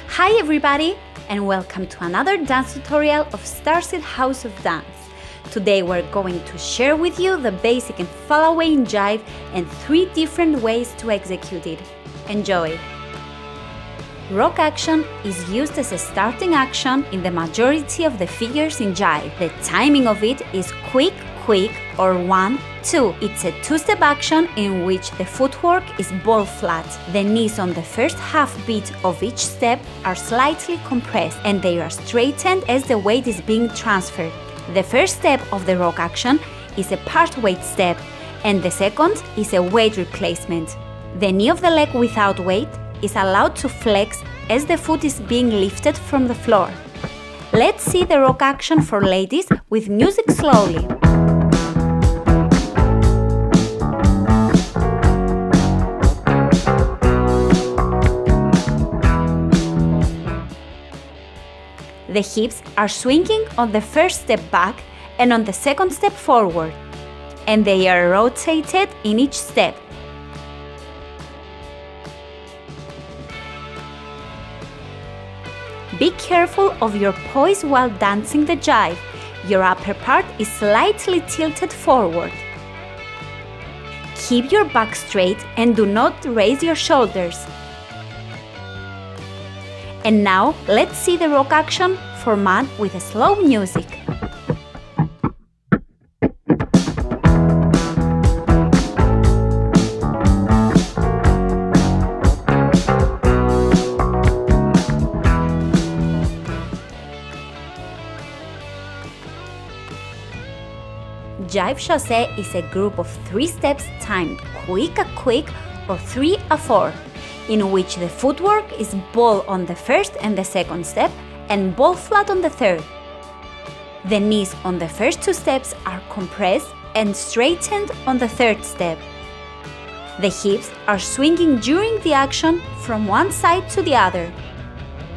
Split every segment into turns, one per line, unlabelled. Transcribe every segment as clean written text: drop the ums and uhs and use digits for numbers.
Hi everybody, and welcome to another dance tutorial of Starseed House of Dance. Today we're going to share with you the basic and Fallaway in Jive and 3 different ways to execute it. Enjoy! Rock action is used as a starting action in the majority of the figures in Jive. The timing of it is quick, quick or 1, 2. It's a 2-step action in which the footwork is ball flat. The knees on the first half beat of each step are slightly compressed and they are straightened as the weight is being transferred. The first step of the rock action is a part weight step and the second is a weight replacement. The knee of the leg without weight is allowed to flex as the foot is being lifted from the floor. Let's see the rock action for ladies with music slowly. The hips are swinging on the first step back and on the second step forward, and they are rotated in each step. Be careful of your poise while dancing the jive. Your upper part is slightly tilted forward. Keep your back straight and do not raise your shoulders. And now, let's see the rock action for man with a slow music. Jive Chasse is a group of 3 steps timed quick or 3-4. In which the footwork is ball on the first and the second step and ball flat on the third. The knees on the first 2 steps are compressed and straightened on the third step. The hips are swinging during the action from one side to the other.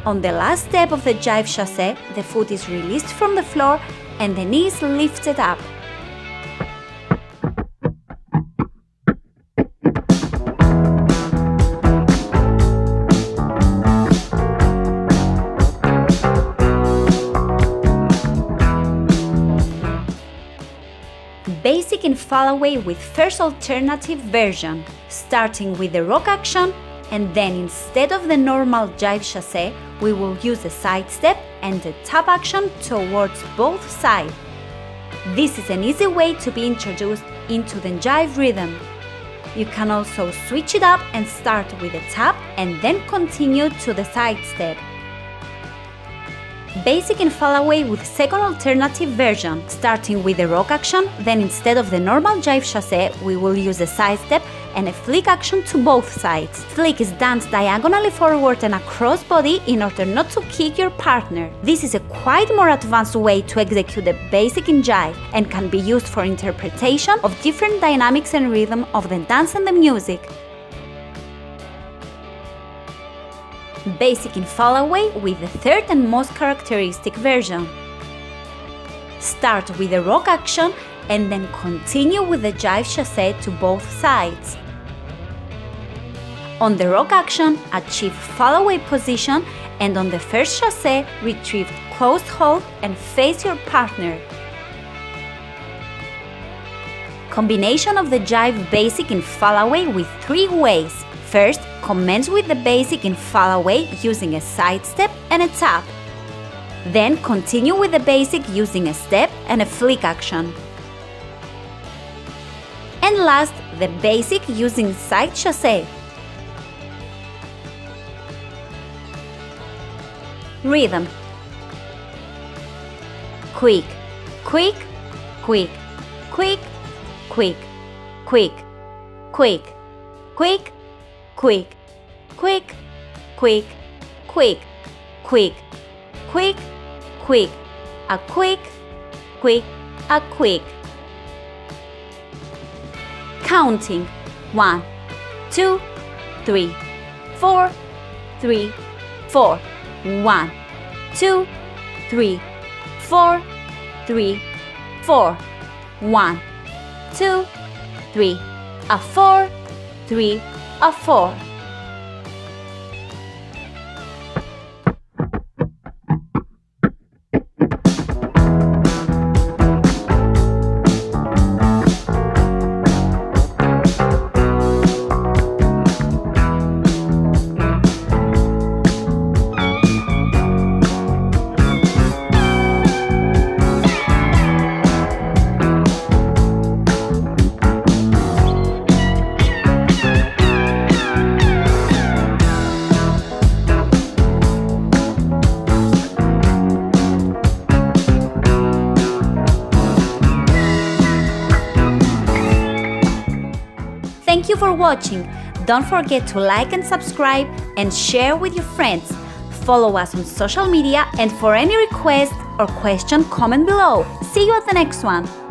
On the last step of the Jive Chasse, the foot is released from the floor and the knee is lifted up. Basic in Fallaway with first alternative version, starting with the rock action, and then instead of the normal Jive Chasse, we will use a side step and a tap action towards both sides. This is an easy way to be introduced into the jive rhythm. You can also switch it up and start with a tap and then continue to the side step. Basic in Fallaway with second alternative version, starting with the rock action, then instead of the normal Jive Chasse, we will use a side step and a flick action to both sides. Flick is danced diagonally forward and across body in order not to kick your partner. This is a quite more advanced way to execute the basic in Jive and can be used for interpretation of different dynamics and rhythm of the dance and the music. Basic in Fallaway with the third and most characteristic version. Start with the rock action and then continue with the Jive Chasse to both sides. On the rock action, achieve Fallaway position and on the first chasse, retrieve closed hold and face your partner. Combination of the Jive basic in Fallaway with 3 ways. First, commence with the basic in Fallaway using a side step and a tap. Then continue with the basic using a step and a flick action. And last, the basic using side chasse. Rhythm. Quick, quick, quick, quick, quick, quick, quick, quick, quick, quick, quick, quick, quick, quick, quick, a quick, quick, a quick. Counting 1, 2, 3, 4, 3, 4. 1, 2, 3, 4, 3, 4. 1, 2, 3, a 4, 3, a 4. Thank you for watching. Don't forget to like and subscribe and share with your friends. Follow us on social media, and for any request or question, comment below. See you at the next one.